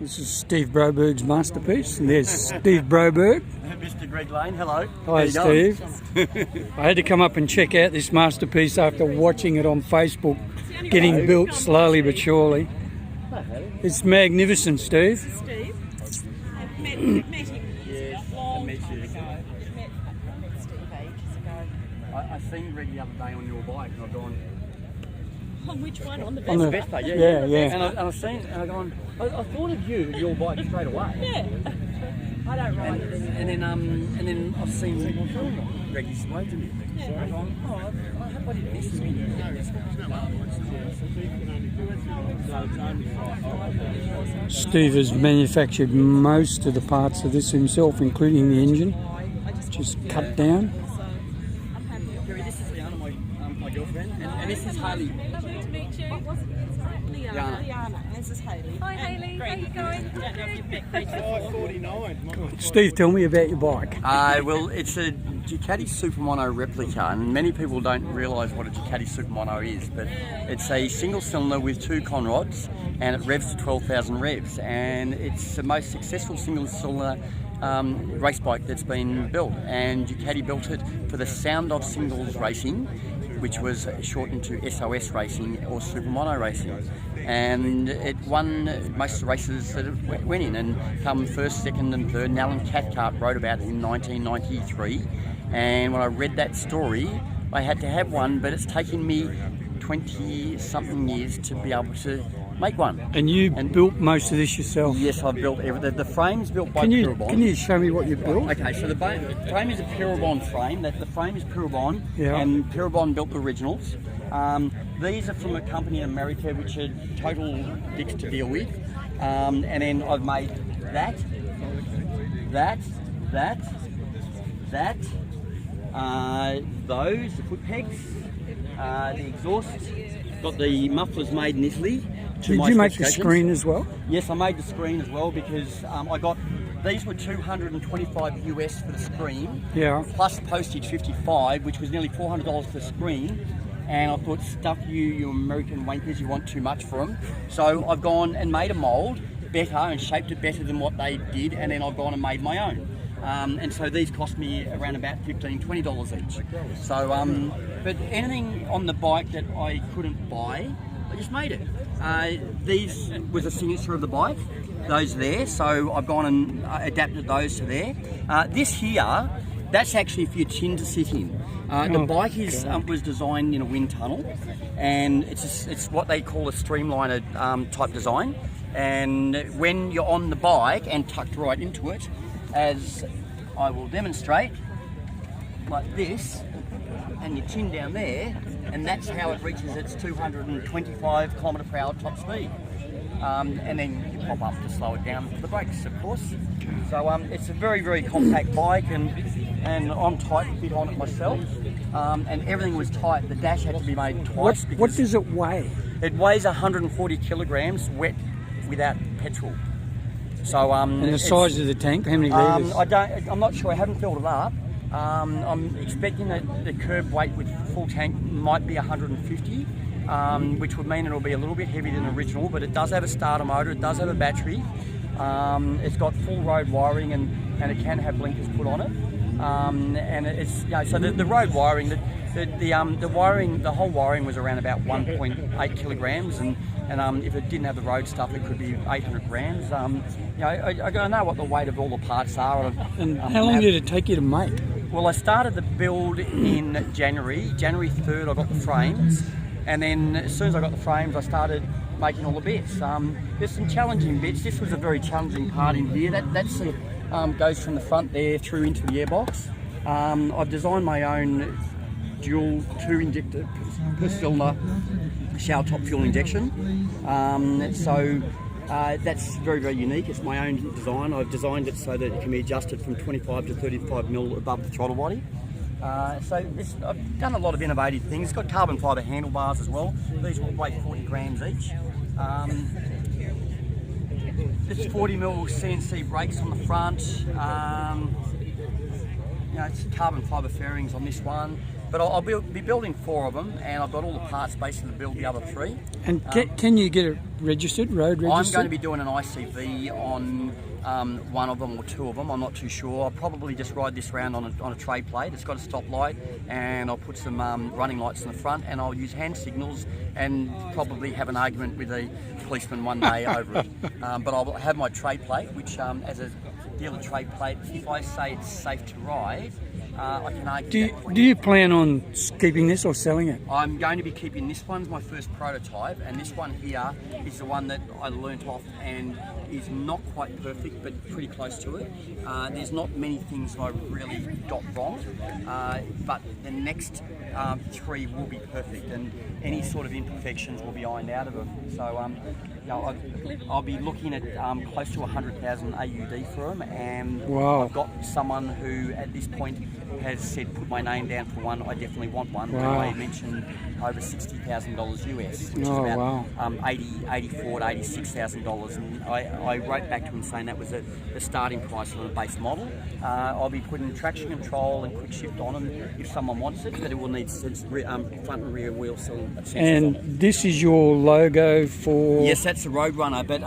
This is Steve Broberg's masterpiece, and there's Steve Broberg. Mr. Greg Lane, hello. Hi, Steve. I had to come up and check out this masterpiece after watching it on Facebook, getting built slowly but surely. It's magnificent, Steve. Steve? I've met him long met time you. ago. Met Steve ages ago. I seen Greg the other day on your bike, and I've gone. On which one? On the best? On the Best day, yeah. And I've seen, and I've gone. I thought of your bike straight away. Yeah. I don't ride it. And then I've seen Greggy's spoke to me. Yeah. I've gone. Oh, I hope I didn't miss him. Steve has manufactured most of the parts of this himself, including the engine, just cut down. I'm happy. Gary, this is Liana, my girlfriend, and this is Hayley. Lovely to meet you. Liana. This is Hayley. Hi Hayley, how you going? Don't know if you've met Greg before. Steve, tell me about your bike. Well, it's a Ducati Supermono replica, and many people don't realise what a Ducati Supermono is, but it's a single cylinder with two conrods, and it revs to 12,000 revs, and it's the most successful single cylinder race bike that's been built, and Ducati built it for the sound of singles racing, which was shortened to SOS racing or Supermono racing, and it won most of the races that it went in, and come first, second and third. And Alan Cathcart wrote about it in 1993, and when I read that story I had to have one, but it's taken me 20 something years to be able to make one. And you built most of this yourself? Yes, I've built everything. The frame's built by Purabond. Can you show me what you built? Okay, so the frame is a Purabond frame. The frame is Purabond, and Purabond built the originals. These are from a company in America which are total dicks to deal with. And then I've made that, those, the foot pegs, the exhaust. Got the mufflers made in Italy. Did you make the screen as well? Yes, I made the screen as well because I got, these were $225 US for the screen, plus postage 55, which was nearly $400 for the screen. And I thought, stuff you American wankers, you want too much for them. So I've gone and made a mould better and shaped it better than what they did, and then I've gone and made my own. And so these cost me around about $15, $20 each. So, but anything on the bike that I couldn't buy, I just made it. These was a signature of the bike, those there, so I've gone and adapted those to there. This here, that's actually for your chin to sit in. The bike was designed in a wind tunnel, and it's what they call a streamliner type design. And when you're on the bike and tucked right into it, as I will demonstrate, like this, and your chin down there, and that's how it reaches its 225 km/h top speed. And then you pop up to slow it down for the brakes, of course. So it's a very, very compact bike, and I'm tight fit on it myself. And everything was tight. The dash had to be made twice. What does it weigh? It weighs 140 kilograms, wet, without petrol. So and the size of the tank, how many litres? I'm not sure. I haven't filled it up. I'm expecting that the curb weight with full tank might be 150, which would mean it'll be a little bit heavier than original. But it does have a starter motor. It does have a battery. It's got full road wiring, and it can have blinkers put on it. And it's so the road wiring, the wiring, the whole wiring was around about 1.8 kilograms, and if it didn't have the road stuff, it could be 800 grams. I know what the weight of all the parts are. And how long did it take you to make? Well, I started the build in January 3rd. I got the frames, and then as soon as I got the frames, I started making all the bits. There's some challenging bits. This was a very challenging part in here. That's goes from the front there through into the airbox. I've designed my own dual 2-injector per cylinder shower top fuel injection. So that's very, very unique. It's my own design. I've designed it so that it can be adjusted from 25 to 35 mil above the throttle body. So I've done a lot of innovative things. It's got carbon fibre handlebars as well. These will weigh 40 grams each. It's 40 mil CNC brakes on the front. It's carbon fibre fairings on this one. But I'll be building 4 of them, and I've got all the parts basically to build the other 3. And can you get it registered, road registered? I'm going to be doing an ICV on one of them or 2 of them. I'm not too sure. I'll probably just ride this round on a trade plate. It's got a stop light, and I'll put some running lights in the front, and I'll use hand signals and probably have an argument with a policeman one day over it. But I'll have my trade plate, which as a dealer trade plate, if I say it's safe to ride, I can argue. Do you plan on keeping this or selling it? I'm going to be keeping this one's my first prototype, and this one here is the one that I learnt off and is not quite perfect, but pretty close to it. There's not many things I really got wrong, but the next 3 will be perfect, and any sort of imperfections will be ironed out of them. So I'll be looking at close to 100,000 AUD for them, and wow. I've got someone who at this point has said put my name down for one. I definitely want one. Wow. I mentioned over $60,000 US, which is about wow. $84,000 to $86,000, and I wrote back to him saying that was the starting price of a base model. I'll be putting traction control and quick shift on them if someone wants it, but it will need front and rear wheel sensors. And this is your logo for? Yes, that's the Roadrunner, but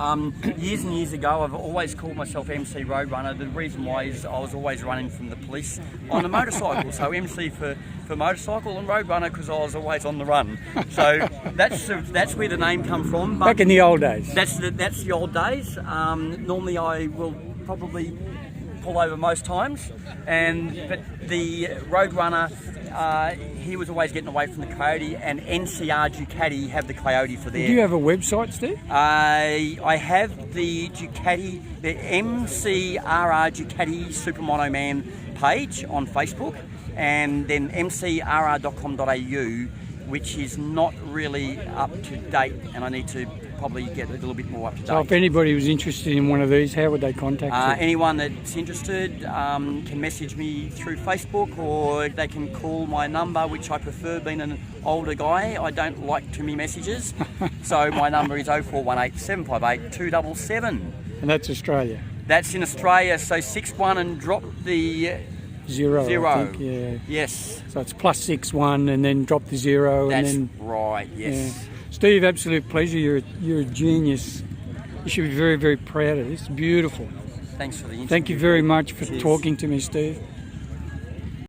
years and years ago I've always called myself MC Roadrunner. The reason why is I was always running from the police on a motorcycle, so MC for motorcycle, and Roadrunner because I was always on the run. So that's where the name come from. But back in the old days. That's the old days. Normally I will probably pull over most times, but the Roadrunner, he was always getting away from the Coyote, and NCR Ducati have the Coyote for their... Do you have a website, Steve? I have the Ducati, the MCRR Ducati Supermono Man page on Facebook, and then mcrr.com.au, which is not really up to date, and I need to probably get a little bit more up to date. So if anybody was interested in one of these, how would they contact you? Anyone that's interested can message me through Facebook, or they can call my number, which I prefer, being an older guy. I don't like too many messages. So my number is 0418 758 277. And that's Australia? That's in Australia, so 61 and drop the... Zero, I think, yeah. Yes. So it's +61 and then drop the 0. That's and then, right, yes. Yeah. Steve, absolute pleasure. You're a genius. You should be very, very proud of this. Beautiful. Thanks for the interview. Thank you very much for Cheers. talking to me, Steve.